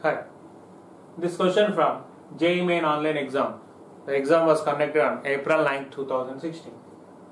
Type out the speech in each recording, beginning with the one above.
Hi. This question from JEE Main online exam. The exam was conducted on April 9, 2016.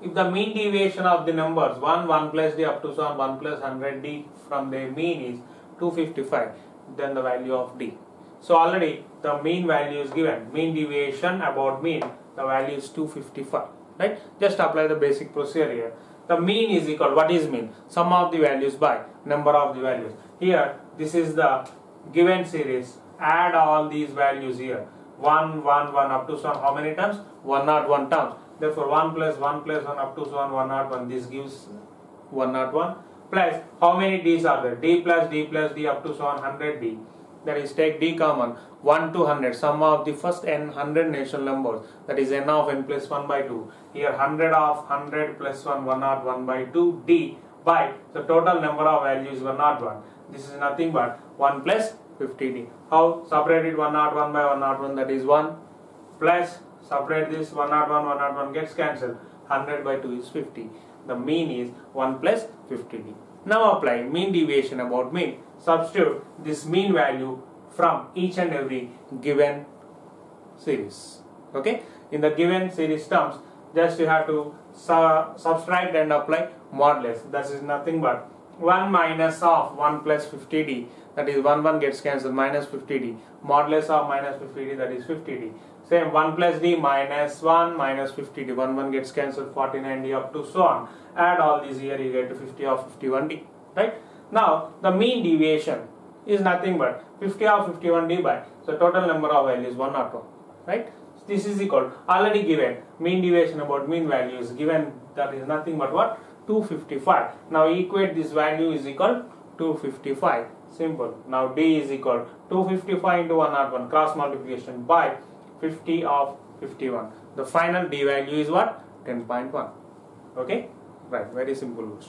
If the mean deviation of the numbers 1, 1 plus d up to 1 plus 100d from their mean is 255, then the value of d. So already the mean value is given. Mean deviation about mean, the value is 255. Right? Just apply the basic procedure here. The mean is equal, what is mean? Sum of the values by number of the values. Here, this is the given series. Add all these values here. 1, 1, 1 up to 1, how many times? 101 times. Therefore, 1 plus 1 plus 1 up to 1, 101. This gives 101. Plus, how many d's are there? D plus d up to 100d. That is, take d common. 1 to 100. Sum of the first n 100 natural numbers. That is n of n plus 1 by 2. Here 100 of 100 plus 1, 101 by 2 d by the total number of values 101. This is nothing but 1 plus 50d. How? Separate it 101 by 101, that is 1, plus separate this 101, 101 gets cancelled. 100 by 2 is 50. The mean is 1 plus 50d. Now apply mean deviation about mean. Substitute this mean value from each and every given series. Okay? In the given series terms, just you have to subtract and apply modulus. That is nothing but 1 minus of 1 plus 50d, that is 1 gets cancelled, minus 50d. Modulus of minus 50d, that is 50d. Same 1 plus d minus 1 minus 50d, 1 gets cancelled, 49d up to so on. Add all these here, you get to 50 of 51d. Right? Now the mean deviation is nothing but 50 of 51d by the total number of values 102. Right? This is equal, already given, mean deviation about mean value is given, that is nothing but what? 255. Now equate this value is equal 255. Simple. Now d is equal 255 into 101, cross multiplication by 50 of 51. The final d value is what? 10.1. Okay? Right. Very simple.